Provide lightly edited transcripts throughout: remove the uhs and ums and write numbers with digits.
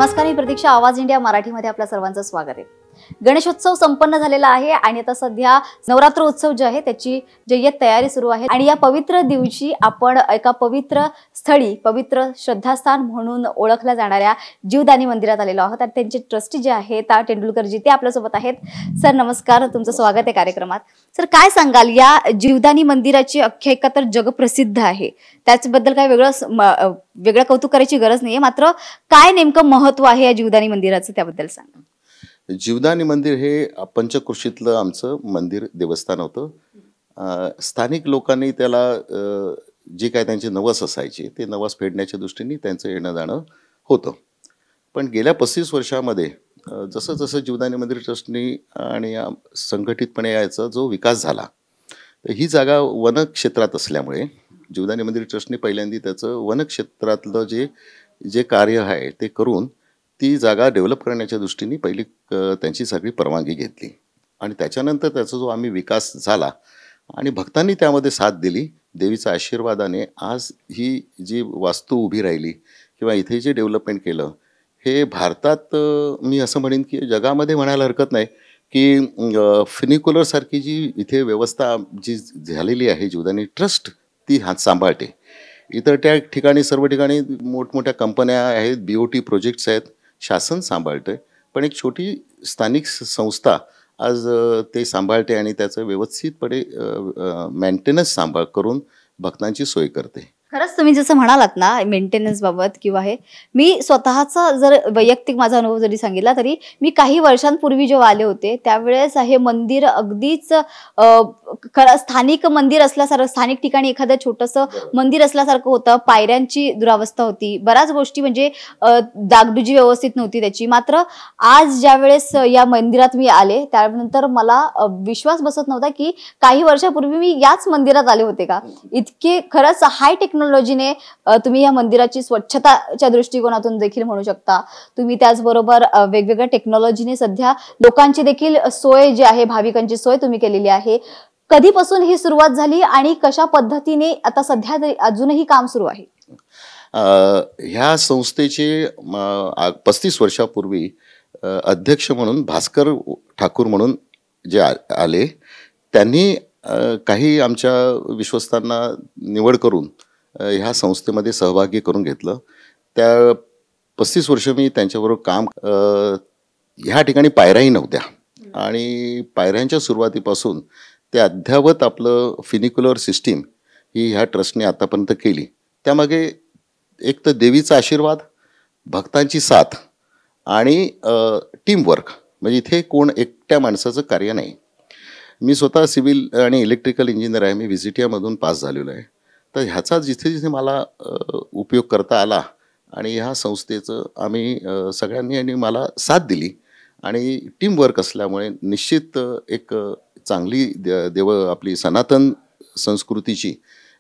नमस्कार, मी प्रतीक्षा. आवाज इंडिया मराठीमध्ये आपल्या सर्वांचं स्वागत आहे. गणेशोत्सव संपन्न झालेला आहे आणि आता सध्या नवरात्र उत्सव जे आहे त्याची जय्यत तयारी सुरू आहे आणि या पवित्र दिवशी आपण एका पवित्र स्थळी, पवित्र श्रद्धास्थान म्हणून ओळखल्या जाणाऱ्या जीवदानी मंदिरात आलेलो आहोत आणि त्यांचे ट्रस्टी जे आहेत तेंडुलकरजी ते आपल्यासोबत आहेत. सर नमस्कार, तुमचं स्वागत आहे कार्यक्रमात. सर काय सांगाल, या जीवदानी मंदिराची आख्यायिका तर जगप्रसिद्ध आहे, त्याचबद्दल काय वेगळं कौतुक करायची गरज नाहीये, मात्र काय नेमकं महत्व आहे या जीवदानी मंदिराचं त्याबद्दल सांगा. जीवदानी मंदिर हे पंचक्रोशीतलं आमचं मंदिर देवस्थान होतं. स्थानिक लोकांनी त्याला जे काय त्यांचे नवस असायचे ते नवस फेडण्याच्या दृष्टीने त्यांचं येणं जाणं होतं. पण गेल्या 35 वर्षामध्ये जसं जसं जीवदानी मंदिर ट्रस्टनी आणि संघटितपणे याचा जो विकास झाला, तर ही जागा वनक्षेत्रात असल्यामुळे जीवदानी मंदिर ट्रस्टने पहिल्यांदा त्याचं वनक्षेत्रातलं जे कार्य आहे ते करून ती जागा डेव्हलप करण्याच्या दृष्टीने पहिली त्यांची सगळी परवानगी घेतली आणि त्याच्यानंतर त्याचा जो आम्ही विकास झाला आणि भक्तांनी त्यामध्ये साथ दिली, देवीच्या आशीर्वादाने आज ही जी वास्तू उभी राहिली किंवा इथे जे डेव्हलपमेंट केलं हे भारतात मी असं म्हणेन की जगामध्ये म्हणायला हरकत नाही की फिनिक्युलरसारखी जी इथे व्यवस्था जी झालेली आहे जीवदानी ट्रस्ट ती हात सांभाळते. इतर त्या ठिकाणी सर्व ठिकाणी मोठमोठ्या कंपन्या आहेत, BOT प्रोजेक्ट्स आहेत, शासन सांभाळते, पण एक छोटी स्थानिक संस्था आज ते सांभाळते आणि त्याचं व्यवस्थितपणे मेंटेनन्स सांभाळ करून भक्तांची सोय करते. खरंच तुम्ही जसं म्हणालात ना मेंटेनन्स बाबत किंवा हे, मी स्वतःचा जर वैयक्तिक माझा अनुभव जरी सांगितला तरी मी काही वर्षांपूर्वी जेव्हा आले होते त्यावेळेस हे मंदिर अगदीच खरं स्थानिक मंदिर असल्यासारखं, स्थानिक ठिकाणी एखादं छोटंसं मंदिर असल्यासारखं होतं. पायऱ्यांची दुरावस्था होती, बऱ्याच गोष्टी म्हणजे डागडुजी व्यवस्थित नव्हती त्याची. मात्र आज ज्या वेळेस या मंदिरात मी आले त्यानंतर मला विश्वास बसत नव्हता की काही वर्षापूर्वी मी याच मंदिरात आले होते का. इतके खरंच हाय टेक्नॉलॉजीने तुम्ही या मंदिराची स्वच्छताच्या दृष्टिकोनातून देखील म्हणू शकता तुम्ही, त्याचबरोबर वेगवेगळ्या टेक्नॉलॉजीने सध्या लोकांची देखील सोय जी आहे, भाविकांची सोय तुम्ही केलेली आहे. कधीपासून ही सुरुवात झाली आणि कशा पद्धतीने आता सध्या अजूनही काम सुरू आहे? ह्या संस्थेचे 35 वर्षापूर्वी अध्यक्ष म्हणून भास्कर ठाकूर म्हणून जे आले, त्यांनी काही आमच्या विश्वस्तांना निवड करून ह्या संस्थेमध्ये सहभागी करून घेतलं. त्या 35 वर्ष मी त्यांच्याबरोबर काम, ह्या ठिकाणी पायऱ्याही नव्हत्या आणि पायऱ्यांच्या सुरुवातीपासून ते अद्यावत आपलं फिनिक्युलर सिस्टीम ही ह्या ट्रस्टने आतापर्यंत केली. त्यामागे एक तर देवीचा आशीर्वाद, भक्तांची साथ आणि टीमवर्क. म्हणजे इथे कोण एकट्या माणसाचं कार्य नाही. मी स्वतः सिव्हिल आणि इलेक्ट्रिकल इंजिनियर आहे, मी व्हिजिटियामधून पास झालेलो आहे. तर ह्याचा जिथे जिथे मला उपयोग करता आला आणि ह्या संस्थेचं आम्ही सगळ्यांनी आणि मला साथ दिली आणि टीमवर्क असल्यामुळे निश्चित एक चांगली आपली सनातन संस्कृतीची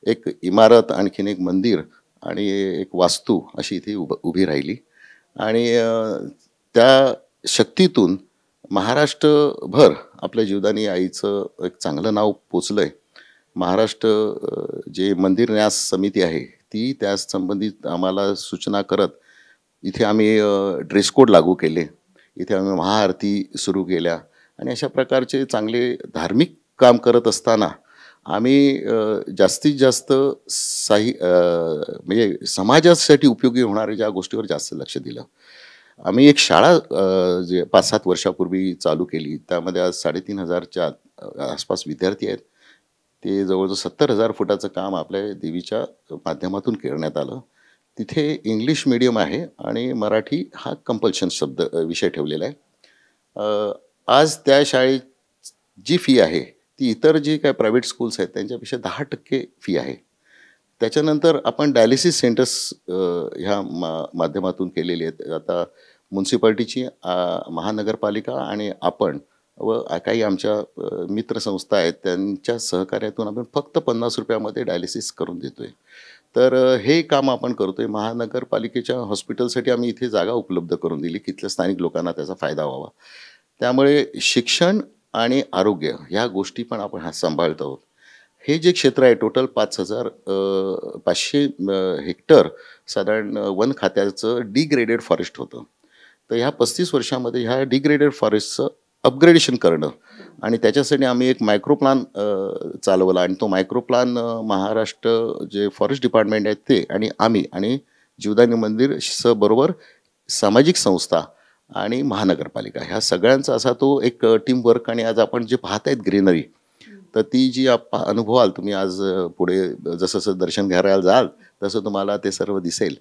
एक इमारत, आणखीन एक मंदिर आणि एक वास्तू अशी इथे उभी राहिली आणि त्या शक्तीतून महाराष्ट्रभर आपल्या जीवदानी आईचं एक चांगलं नाव पोचलं आहे. महाराष्ट्र जे मंदिर न्यास समिती आहे ती त्या संबंधित आम्हाला सूचना करत इथे आम्ही ड्रेस कोड लागू केले, इथे आम्ही महाआरती सुरू केल्या आणि अशा प्रकारचे चांगले धार्मिक काम करत असताना आम्ही जास्तीत जास्त म्हणजे समाजासाठी उपयोगी होणाऱ्या ज्या गोष्टीवर जास्त लक्ष दिलं. आम्ही एक शाळा जे 5-7 वर्षापूर्वी चालू केली, त्यामध्ये आज 3500च्या आसपास विद्यार्थी आहेत. ते जवळजवळ 70,000 फुटाचं काम आपल्या देवीच्या माध्यमातून करण्यात आलं. तिथे इंग्लिश मीडियम आहे आणि मराठी हा कंपल्शन विषय ठेवलेला आहे. आज त्या शाळेत जी फी आहे ती इतर जी काय प्रायव्हेट स्कूल्स आहेत त्यांच्यापेक्षा 10% फी आहे. त्याच्यानंतर आपण डायलिसिस सेंटर्स ह्या माध्यमातून केलेली आहेत. आता म्युन्सिपाल्टीची, महानगरपालिका आणि आपण व काही आमच्या मित्रसंस्था आहेत त्यांच्या सहकार्यातून आपण फक्त 50 रुपयामध्ये डायलिसिस करून देतो आहे. तर हे काम आपण करतो आहे. महानगरपालिकेच्या हॉस्पिटलसाठी आम्ही इथे जागा उपलब्ध करून दिली की इथल्या स्थानिक लोकांना त्याचा फायदा व्हावा. त्यामुळे शिक्षण आणि आरोग्य ह्या गोष्टी पण आपण सांभाळत आहोत. हे जे क्षेत्र आहे टोटल 5,500 हेक्टर साधारण वन खात्याचं डिग्रेडेड फॉरेस्ट होतं. तर ह्या 35 वर्षामध्ये ह्या डिग्रेडेड फॉरेस्टचं अपग्रेडेशन करणं आणि त्याच्यासाठी आम्ही एक मायक्रो प्लान चालवला आणि तो मायक्रो प्लान महाराष्ट्र जे फॉरेस्ट डिपार्टमेंट आहे ते आणि आम्ही आणि जीवदानी मंदिर बरोबर सामाजिक संस्था आणि महानगरपालिका ह्या सगळ्यांचा असा तो एक टीम वर्क आणि आज आपण जे पाहत आहेत ग्रीनरी तर ती जी अनुभवाल तुम्ही आज पुढे जसं जसं दर्शन घ्यायला जाल तसं तुम्हाला ते सर्व दिसेल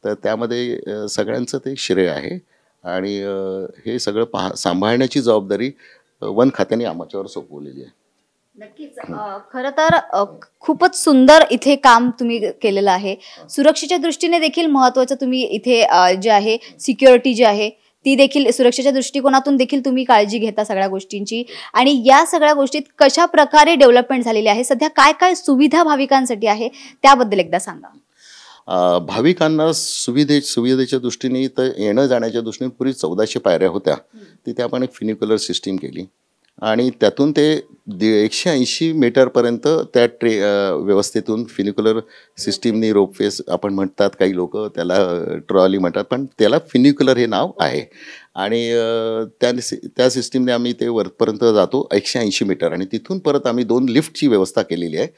तर त्यामध्ये सगळ्यांचं ते श्रेय आहे आणि हे सगळं सांभाळण्याची जबाबदारी वन खात्याने आमच्यावर सोपवलेली आहे. नक्कीच. खरं तर खूपच सुंदर इथे काम तुम्ही केलेलं आहे. सुरक्षेच्या दृष्टीने देखील महत्त्वाचं तुम्ही इथे जे आहे सिक्युरिटी जी आहे ती देखील सुरक्षेच्या दृष्टिकोनातून देखील तुम्ही काळजी घेता सगळ्या गोष्टींची आणि या सगळ्या गोष्टीत कशा प्रकारे डेव्हलपमेंट झालेली आहे, सध्या काय काय सुविधा भाविकांसाठी आहे त्याबद्दल एकदा सांगा. भाविकांना सुविधेच्या दृष्टीने तर येणं जाण्याच्या दृष्टीने पुरी 1400 पायऱ्या होत्या. तिथे आपण एक फिनिक्युलर सिस्टीम केली आणि त्यातून ते 180 मीटरपर्यंत त्या व्यवस्थेतून फिनिक्युलर सिस्टीमनी रोपवेस आपण म्हणतात, काही लोक त्याला ट्रॉली म्हणतात, पण त्याला फिनिक्युलर हे नाव आहे आणि त्या सिस्टीमने आम्ही ते वरपर्यंत जातो 180 मीटर आणि तिथून परत आम्ही 2 लिफ्टची व्यवस्था केलेली आहे.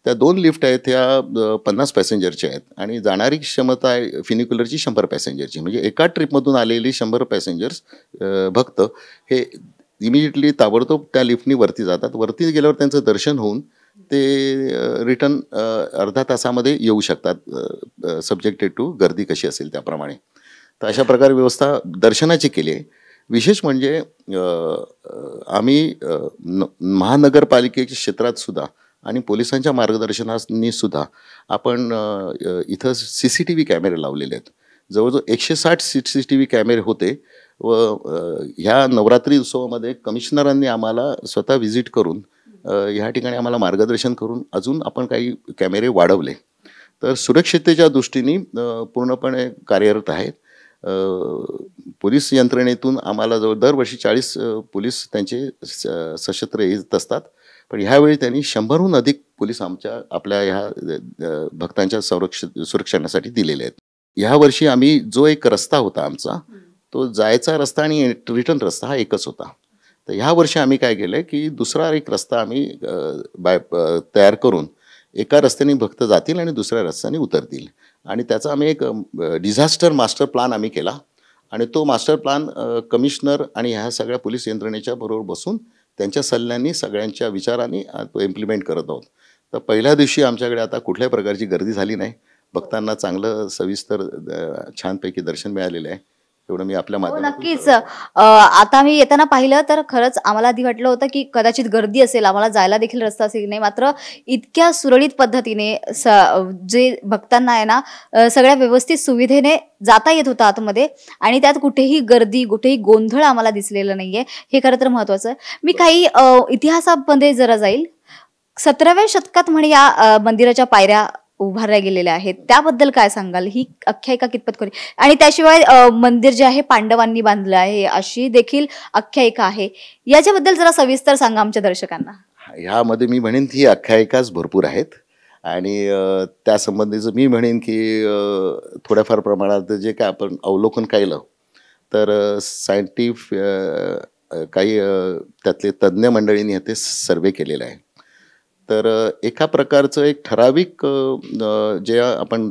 त्या 2 लिफ्ट आहेत त्या 50 पॅसेंजरच्या आहेत आणि जाणारी क्षमता आहे फिनिक्युलरची 100 पॅसेंजरची. म्हणजे एका ट्रिपमधून आलेली 100 पॅसेंजर्स भक्त हे इमिजिएटली ताबडतोब त्या लिफ्टनी वरती जातात. वरती गेल्यावर त्यांचं दर्शन होऊन ते रिटर्न अर्धा तासामध्ये येऊ शकतात सब्जेक्टेड टू गर्दी कशी असेल त्याप्रमाणे. तर अशा प्रकारे व्यवस्था दर्शनाची केली आहे. विशेष म्हणजे आम्ही महानगरपालिकेच्या क्षेत्रात सुद्धा आणि पोलिसांच्या मार्गदर्शनाने सुद्धा आपण इथं CCTV कॅमेरे लावलेले आहेत. जवळजवळ 160 CCTV कॅमेरे होते व ह्या नवरात्री उत्सवामध्ये कमिशनरांनी आम्हाला स्वतः व्हिजिट करून ह्या ठिकाणी आम्हाला मार्गदर्शन करून अजून आपण काही कॅमेरे वाढवले. तर सुरक्षिततेच्या दृष्टीने पूर्णपणे कार्यरत आहेत. पोलीस यंत्रणेतून आम्हाला जवळ दरवर्षी 40 पोलीस त्यांचे सशस्त्र येत असतात, पण ह्यावेळी त्यांनी 100हून अधिक पोलीस आपल्या ह्या भक्तांच्या सुरक्षणासाठी दिलेले आहेत. ह्यावर्षी आम्ही जो एक रस्ता होता आमचा तो जायचा रस्ता आणि रिटर्न रस्ता हा एकच होता. तर ह्या वर्षी आम्ही काय केलं की दुसरा एक रस्ता आम्ही तयार करून एका रस्त्याने भक्त जातील आणि दुसऱ्या रस्त्याने उतरतील आणि त्याचा आम्ही एक डिझास्टर मास्टर प्लान आम्ही केला आणि तो मास्टर प्लान कमिशनर आणि ह्या सगळ्या पोलीस यंत्रणेच्या बरोबर बसून त्यांच्या सल्ल्यांनी सगळ्यांच्या विचारांनी तो इम्प्लिमेंट करत आहोत. तर पहिल्या दिवशी आमच्याकडे आता कुठल्याही प्रकारची गर्दी झाली नाही. भक्तांना चांगलं सविस्तर छानपैकी दर्शन मिळालेलं आहे. एवढं मी आपल्या माध्यमातून. नक्कीच. आता मी येताना पाहिलं तर खरंच आम्हाला आधी वाटलं होतं की कदाचित गर्दी असेल, आम्हाला जायला देखील रस्ता असेल नाही, मात्र इतक्या सुरळीत पद्धतीने जे भक्तांना आहे ना सगळ्या व्यवस्थित सुविधेने जाता येत होतं आतमध्ये आणि त्यात कुठेही गर्दी कुठेही गोंधळ आम्हाला दिसलेला नाहीये. हे खरं तर महत्वाचं. मी काही इतिहासामध्ये जरा जाईल. 17व्या शतकात म्हणे या मंदिराच्या पायऱ्या उभारल्या गेलेल्या आहेत, त्याबद्दल काय सांगाल? ही आख्यायिका कितपत खरी? आणि त्याशिवाय मंदिर जे आहे पांडवांनी बांधलं आहे अशी देखील आख्यायिका आहे. याच्याबद्दल जरा सविस्तर सांगा आमच्या दर्शकांना. ह्यामध्ये मी म्हणेन की आख्यायिकाच भरपूर आहेत आणि त्या संबंधीचं मी म्हणेन की थोड्याफार प्रमाणात जे काय आपण अवलोकन केलं तर काही त्यातले तज्ज्ञ मंडळींनी ते सर्वे केलेलं आहे. तर एका प्रकारचं एक ठराविक जे आपण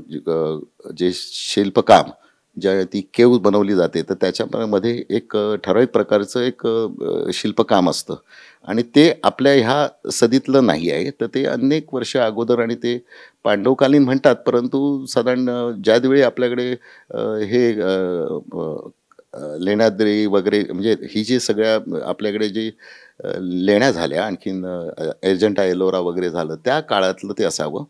जे शिल्पकाम ज्या ती केव बनवली जाते तर त्याच्यामध्ये एक ठराविक प्रकारचं एक शिल्पकाम असतं आणि ते आपल्या ह्या सदीतलं नाही आहे. तर ते अनेक वर्ष अगोदर आणि ते पांडवकालीन म्हणतात, परंतु साधारण ज्यावेळी आपल्याकडे हे लेण्याद्री वगैरे म्हणजे ही जी सगळ्या आपल्याकडे जी लेण्या झाल्या आणखीन एजंटा एलोरा वगैरे झालं त्या काळातलं ते असावं.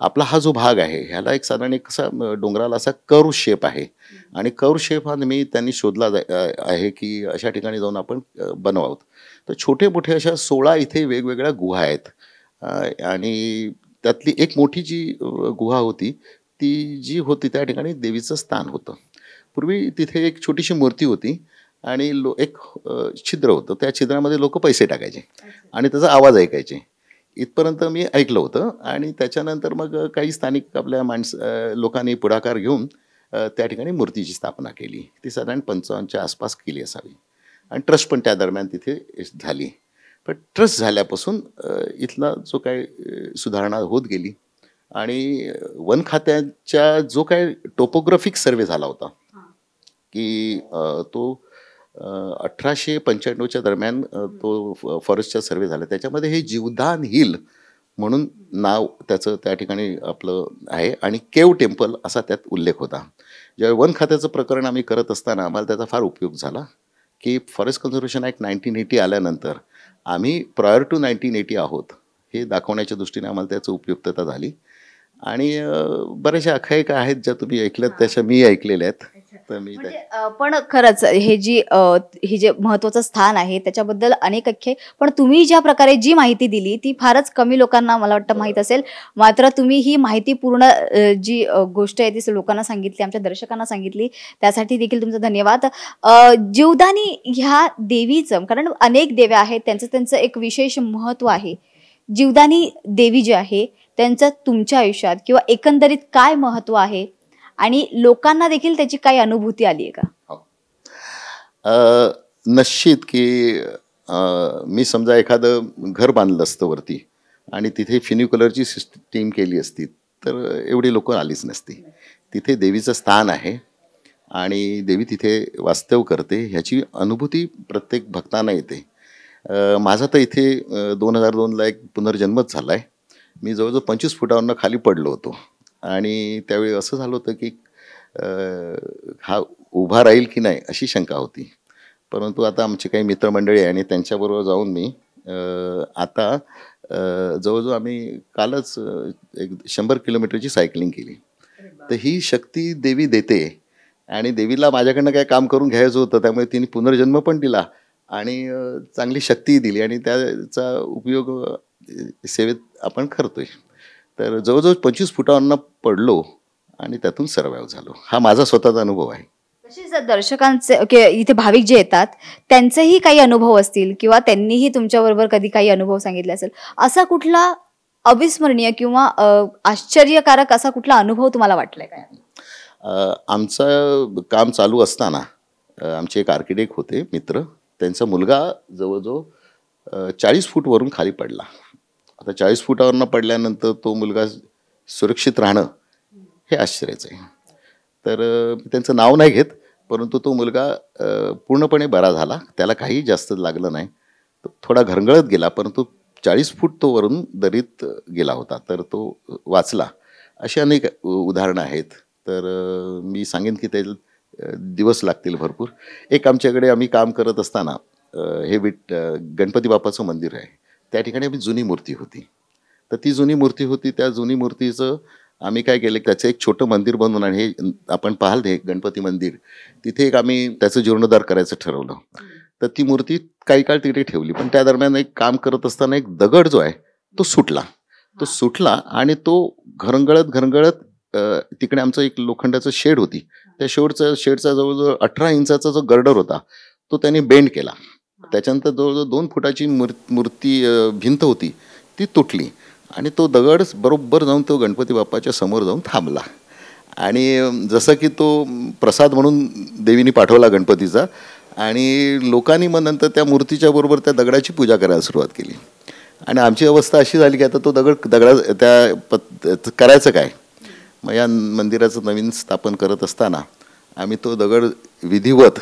आपला हा जो भाग आहे ह्याला एक साधारण एक असा डोंगराला असा कर्व शेप आहे आणि कर्व शेप हा नेहमी त्यांनी शोधला आहे की अशा ठिकाणी जाऊन आपण बनवावं. तर छोटे मोठे अशा 16 इथे वेगवेगळ्या गुहा आहेत आणि त्यातली एक मोठी जी गुहा होती ती जी होती त्या ठिकाणी देवीचं स्थान होतं. पूर्वी तिथे एक छोटीशी मूर्ती होती आणि एक छिद्र होतं, त्या छिद्रामध्ये लोक पैसे टाकायचे आणि त्याचा आवाज ऐकायचे. इथपर्यंत मी ऐकलं होतं आणि त्याच्यानंतर मग काही स्थानिक आपल्या लोकांनी पुढाकार घेऊन त्या ठिकाणी मूर्तीची स्थापना केली. ती साधारण 55च्या आसपास केली असावी आणि ट्रस्ट पण त्या दरम्यान तिथे झाली. पण ट्रस्ट झाल्यापासून इथला जो काय सुधारणा होत गेली आणि वन खात्याच्या जो काय टोपोग्राफिक सर्वे झाला होता की तो 1895च्या दरम्यान तो फॉरेस्टचा सर्वे झाला. त्याच्यामध्ये हे जीवदान हिल म्हणून नाव त्याचं त्या ठिकाणी आपलं आहे आणि केव टेम्पल असा त्यात उल्लेख होता. ज्यावेळी वन खात्याचं प्रकरण आम्ही करत असताना आम्हाला त्याचा फार उपयोग झाला की फॉरेस्ट कन्झर्वेशन ॲक्ट 1980 आल्यानंतर आम्ही प्रायर टू 1980 आहोत हे दाखवण्याच्या दृष्टीने आम्हाला त्याचं उपयुक्तता झाली. आणि बऱ्याचशा आख्यायिका आहेत ज्या तुम्ही ऐकल्यात त्याच्या मी ऐकलेल्या आहेत. तर मी पण खरंच हे जे महत्वाचं स्थान आहे त्याच्याबद्दल अनेक अख्खे, पण तुम्ही ज्या प्रकारे जी माहिती दिली ती फारच कमी लोकांना मला वाटतं माहीत असेल. मात्र तुम्ही ही माहिती पूर्ण जी गोष्ट आहे ती लोकांना सांगितली, आमच्या दर्शकांना सांगितली, त्यासाठी देखील तुमचा धन्यवाद. जीवदानी ह्या देवीचं, कारण अनेक देव्या आहेत, त्यांचं एक विशेष महत्व आहे. जीवदानी देवी जी आहे त्यांचं तुमच्या आयुष्यात किंवा एकंदरीत काय महत्व आहे आणि लोकांना देखील त्याची काही अनुभूती आली आहे का? निश्चित की मी समजा एखादं घर बांधलं असतं वरती आणि तिथे फिन्युकलरची सिस्टीम केली असती तर एवढी लोक आलीच नसती. तिथे देवीचं स्थान आहे आणि देवी तिथे वास्तव करते ह्याची अनुभूती प्रत्येक भक्तांना येते. माझा तर इथे 2002ला एक पुनर्जन्मच झाला आहे. मी जवळजवळ 25 फुटावरनं खाली पडलो होतो आणि त्यावेळी असं झालं होतं की हा उभा राहील की नाही अशी शंका होती. परंतु आता आमचे काही मित्रमंडळी आहे आणि त्यांच्याबरोबर जाऊन मी आता जवळजवळ आम्ही कालच एक 100 किलोमीटरची सायकलिंग केली. तर ही शक्ती देवी देते आणि देवीला माझ्याकडनं काय काम करून घ्यायचं होतं त्यामुळे तिने पुनर्जन्म पण दिला आणि चांगली शक्तीही दिली आणि त्याचा उपयोग सेवेत आपण करतोय. तर जवळजवळ 25 फुटावरनं पडलो आणि त्यातून सर्वाइव्ह झालो. हा माझा स्वतःचा अनुभव आहे. तसेच दर्शकांचे इथे भाविक जे येतात त्यांचेही काही अनुभव असतील किंवा त्यांनीही तुमच्याबरोबर कधी काही अनुभव सांगितले असेल, असा कुठला अविस्मरणीय किंवा आश्चर्यकारक असा कुठला अनुभव तुम्हाला वाटलाय काय? आमचं काम चालू असताना आमचे एक आर्किटेक्ट होते मित्र, त्यांचा मुलगा जवळजवळ 40 फूटवरून खाली पडला. आता 40 फुटावरनं पडल्यानंतर तो मुलगा सुरक्षित राहणं हे आश्चर्याचं आहे. तर त्यांचं नाव नाही घेत, परंतु तो मुलगा पूर्णपणे बरा झाला, त्याला काही जास्त लागलं नाही. तो थोडा घरंगळत गेला परंतु 40 फूट तो वरून दरीत गेला होता तर तो वाचला. अशी अनेक उदाहरणं आहेत. तर मी सांगेन की ते दिवस लागतील भरपूर. एक आमच्याकडे आम्ही काम करत असताना हे गणपती बाप्पाचं मंदिर आहे, त्या ठिकाणी आम्ही जुनी मूर्ती होती. तर ती जुनी मूर्ती होती, त्या जुनी मूर्तीचं आम्ही काय केलं, त्याचं एक छोटं मंदिर बनवून, आणि हे आपण पाहाल हे गणपती मंदिर, तिथे एक आम्ही त्याचं जीर्णोद्धार करायचं ठरवलं. तर ती मूर्ती काही काळ तिथे ठेवली, पण त्या दरम्यान एक काम करत असताना एक दगड जो आहे तो सुटला आणि तो घरंगळत तिकडे आमचं एक लोखंडाचं शेड होती, त्या शेडचा जवळजवळ 18 इंचाचा जो गर्डर होता तो त्यांनी बेंड केला. त्याच्यानंतर जवळजवळ 2 फुटाची मूर्ती भिंत होती ती तुटली आणि तो दगड बरोबर जाऊन तो गणपती बाप्पाच्या समोर जाऊन थांबला. आणि जसं की तो प्रसाद म्हणून देवीने पाठवला गणपतीचा, आणि लोकांनी मग नंतर त्या मूर्तीच्या बरोबर त्या दगडाची पूजा करायला सुरुवात केली. आणि आमची अवस्था अशी झाली की आता तो करायचं काय. मग या मंदिराचं नवीन स्थापन करत असताना आम्ही तो दगड विधिवत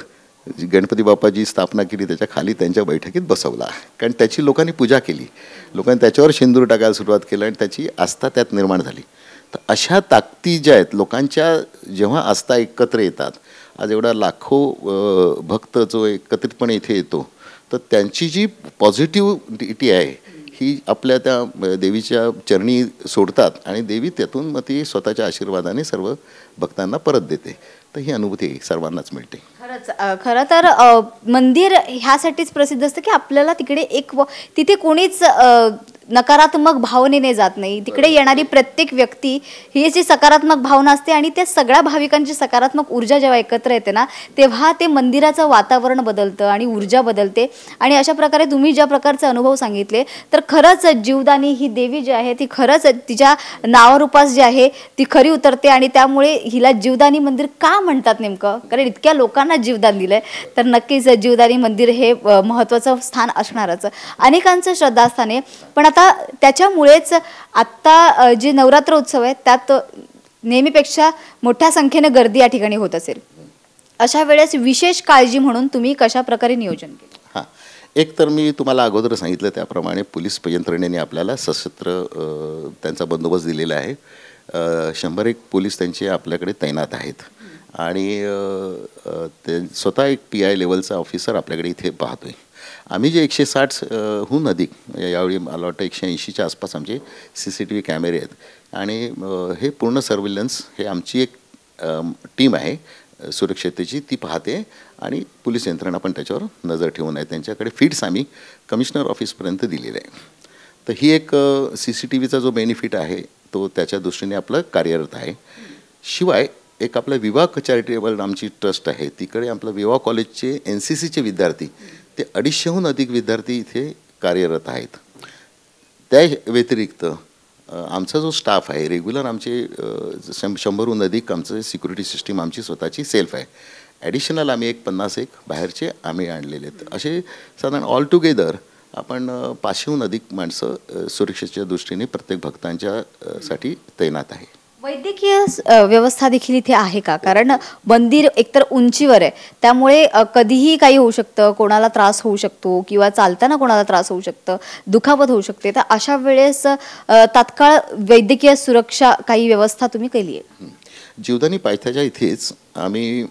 गणपती बाप्पाची स्थापना केली, त्याच्या खाली त्यांच्या बैठकीत बसवला, कारण त्याची लोकांनी पूजा केली, लोकांनी त्याच्यावर शेंदूर टाकायला सुरुवात केली आणि त्याची आस्था त्यात निर्माण झाली. तर अशा ताकदी ज्या आहेत लोकांच्या, जेव्हा आस्था एकत्र येतात, आज एवढा लाखो भक्त जो एकत्रितपणे इथे येतो, तर त्यांची जी पॉझिटिव्हिटी आहे ही आपल्या त्या देवीच्या चरणी सोडतात आणि देवी त्यातून मग ती स्वतःच्या आशीर्वादाने सर्व भक्तांना परत देते. तर ही अनुभूती सर्वांनाच मिळते. खरं तर मंदिर ह्यासाठीच प्रसिद्ध असतं की आपल्याला तिकडे तिथे कोणीच नकारात्मक भावनेने जात नाही, तिकडे येणारी प्रत्येक व्यक्ती ही जी सकारात्मक भावना असते आणि त्या सगळ्या भाविकांची सकारात्मक ऊर्जा जेव्हा एकत्र येते ना, तेव्हा ते मंदिराचं वातावरण बदलतं आणि ऊर्जा बदलते. आणि अशा प्रकारे तुम्ही ज्या प्रकारचे अनुभव सांगितले, तर खरंच जीवदानी ही देवी जी आहे ती खरंच तिच्या नावारूपास जी आहे ती खरी उतरते. आणि त्यामुळे हिला जीवदानी मंदिर का म्हणतात नेमकं, कारण इतक्या लोकांना जीवदान दिलंय, तर नक्कीच जीवदानी मंदिर हे महत्त्वाचं स्थान असणारच, अनेकांचं श्रद्धास्थान आहे. पण आता त्याच्यामुळेच आत्ता जे नवरात्र उत्सव आहे त्यात नेहमीपेक्षा मोठ्या संख्येने गर्दी या ठिकाणी होत असेल. अशा वेळेस विशेष काळजी म्हणून तुम्ही कशा प्रकारे नियोजन केलं? हां, एक तर मी तुम्हाला अगोदर सांगितलं त्याप्रमाणे पोलीस यंत्रणेने आपल्याला सशस्त्र त्यांचा बंदोबस्त दिलेला आहे. 100 पोलीस त्यांचे आपल्याकडे तैनात आहेत आणि ते स्वतः एक PI लेवलचा ऑफिसर आपल्याकडे इथे पाहतोय. आम्ही जे 160हून अधिक, यावेळी मला वाटतं 180च्या आसपास आमचे CCTV कॅमेरे आहेत आणि हे पूर्ण सर्व्हिलन्स हे आमची एक टीम आहे सुरक्षिततेची, ती पाहते आणि पोलीस यंत्रणा पण त्याच्यावर नजर ठेवून आहे. त्यांच्याकडे फीड्स आम्ही कमिशनर ऑफिसपर्यंत दिलेले आहे. तर ही एक CCTVचा जो बेनिफिट आहे तो त्याच्या दृष्टीने आपलं कार्यरत आहे. शिवाय एक आपलं विवाह चॅरिटेबल आमची ट्रस्ट आहे, तिकडे आपलं विवाह कॉलेजचे NCCचे विद्यार्थी ते 250हून अधिक विद्यार्थी इथे कार्यरत आहेत. त्या व्यतिरिक्त आमचा जो स्टाफ आहे रेग्युलर, आमचे 100हून अधिक आमचं सिक्युरिटी सिस्टीम आमची स्वतःची सेल्फ आहे. ॲडिशनल आम्ही एक 50 बाहेरचे आम्ही आणलेले आहेत. असे साधारण ऑल टुगेदर आपण 500हून अधिक माणसं सुरक्षेच्या दृष्टीने प्रत्येक भक्तांच्या साठी तैनात आहे. वैद्यकीय व्यवस्था देखील इथे आहे का? कारण मंदिर एकतर उंचीवर आहे, त्यामुळे कधीही काही होऊ शकतं, कोणाला त्रास होऊ शकतो किंवा चालताना कोणाला त्रास होऊ शकतं, दुखापत होऊ शकते. तर अशा वेळेस तात्काळ वैद्यकीय सुरक्षा काही व्यवस्था तुम्ही केली आहे? जीवदानी पायथ्याच्या इथेच आम्ही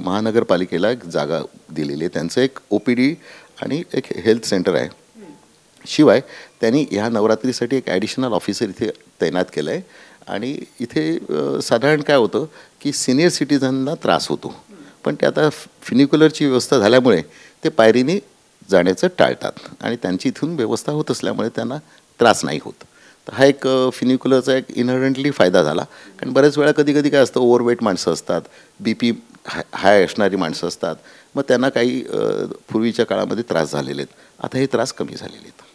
महानगरपालिकेला एक जागा दिलेली आहे. त्यांचं एक OPD आणि एक हेल्थ सेंटर आहे. शिवाय त्यांनी ह्या नवरात्रीसाठी एक ॲडिशनल ऑफिसर इथे तैनात केलं आहे. आणि इथे साधारण काय होतं की सिनियर सिटीजनना त्रास होतो, पण ते आता फिनिक्युलरची व्यवस्था झाल्यामुळे ते पायरीने जाण्याचं टाळतात आणि त्यांची इथून व्यवस्था होत असल्यामुळे त्यांना त्रास नाही होत. तर हा एक फिनिक्युलरचा एक इनहरंटली फायदा झाला. कारण बऱ्याच वेळा कधी कधी काय असतं, ओव्हरवेट माणसं असतात, BP हाय असणारी माणसं असतात, मग त्यांना काही पूर्वीच्या काळामध्ये त्रास झालेले आहेत. आता हे त्रास कमी झालेले आहेत.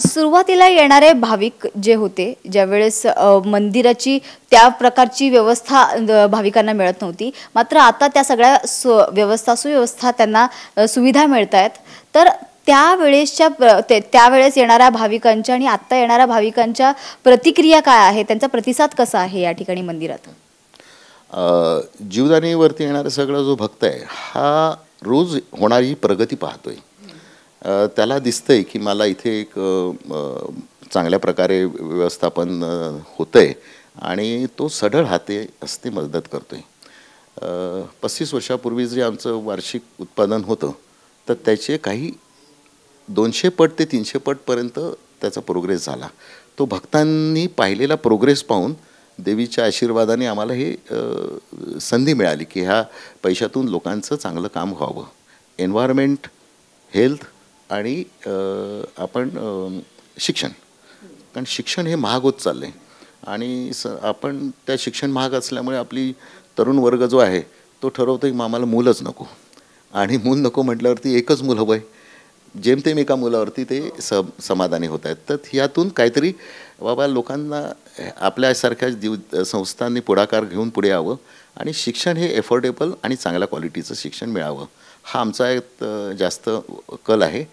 सुरुवातीला येणारे भाविक जे होते, ज्यावेळेस मंदिराची त्या प्रकारची व्यवस्था भाविकांना मिळत नव्हती, मात्र आता त्या सगळ्या सुव्यवस्था त्यांना सुविधा मिळत आहेत. तर त्यावेळेस येणाऱ्या भाविकांच्या आणि आत्ता येणाऱ्या भाविकांच्या प्रतिक्रिया काय आहे, त्यांचा प्रतिसाद कसा आहे या ठिकाणी मंदिरात? जीवदानीवरती येणारा सगळा जो भक्त आहे हा रोज होणारी प्रगती पाहतोय. त्याला दिसतंय की मला इथे एक चांगल्या प्रकारे व्यवस्थापन होतंय आणि तो सढळ हस्ते मदत करतोय. 35 वर्षापूर्वी जे आमचं वार्षिक उत्पादन होतं तर त्याचे काही 200 पट ते 300 पटपर्यंत त्याचा प्रोग्रेस झाला. तो भक्तांनी पाहिलेला प्रोग्रेस पाहून देवीच्या आशीर्वादाने आम्हाला हे संधी मिळाली की ह्या पैशातून लोकांचं चांगलं काम व्हावं. एन्व्हायरमेंट, हेल्थ आणि आपण शिक्षण, कारण शिक्षण हे महाग होत चाललं आहे आणि आपण त्या शिक्षण महाग असल्यामुळे आपली तरुण वर्ग जो आहे तो ठरवतो की आम्हाला मूलच नको, आणि मूल नको म्हटल्यावरती एकच मूल हवं आहे. जेमतेम एका मुलावरती ते समाधानी होत आहेत. तर ह्यातून काहीतरी बाबा लोकांना आपल्यासारख्या संस्थांनी पुढाकार घेऊन पुढे यावं आणि शिक्षण हे एफोर्डेबल आणि चांगल्या क्वालिटीचं शिक्षण मिळावं, हा आमचा एक जास्त कल आहे.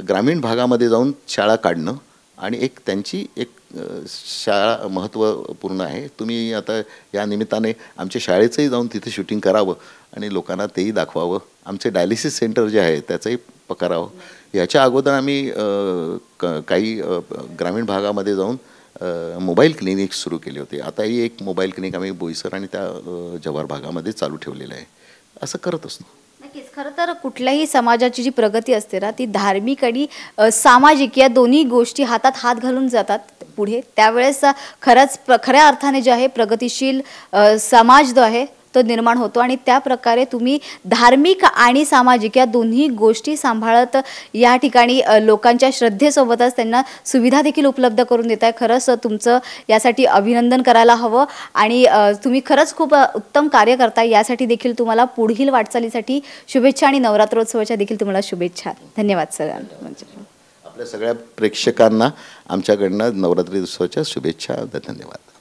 ग्रामीण भागामध्ये जाऊन शाळा काढणं आणि एक त्यांची एक शाळा महत्त्वपूर्ण आहे. तुम्ही आता या निमित्ताने आमच्या शाळेचंही जाऊन तिथे शूटिंग करावं आणि लोकांना तेही दाखवावं. आमचे डायलिसिस सेंटर जे आहे त्याचंही करावं. याच्या अगोदर आम्ही काही ग्रामीण भागामध्ये जाऊन मोबाईल क्लिनिक सुरू केले होते. आताही एक मोबाईल क्लिनिक आम्ही बोईसर आणि त्या जव्हार भागामध्ये चालू ठेवलेलं आहे. असं करत असतो. नक्कीच. खरं तर कुठल्याही समाजाची जी प्रगती असते ना, ती धार्मिक आणि सामाजिक या दोन्ही गोष्टी हातात हात घालून जातात पुढे. त्यावेळेस खऱ्या अर्थाने जे आहे प्रगतिशील समाज जो आहे तो निर्माण होतो आणि त्या प्रकारे तुम्ही धार्मिक आणि सामाजिक या दोन्ही गोष्टी सांभाळत या ठिकाणी लोकांच्या श्रद्धेसोबतच त्यांना सुविधा देखील उपलब्ध करून देताय. खरंच तुमचं यासाठी अभिनंदन करायला हवं आणि तुम्ही खरंच खूप उत्तम कार्य करताय. यासाठी देखील तुम्हाला पुढील वाटचालीसाठी शुभेच्छा आणि नवरात्रोत्सवाच्या देखील तुम्हाला शुभेच्छा. धन्यवाद सर. आपल्या सगळ्या प्रेक्षकांना आमच्याकडनं नवरात्री उत्सवाच्या शुभेच्छा. धन्यवाद.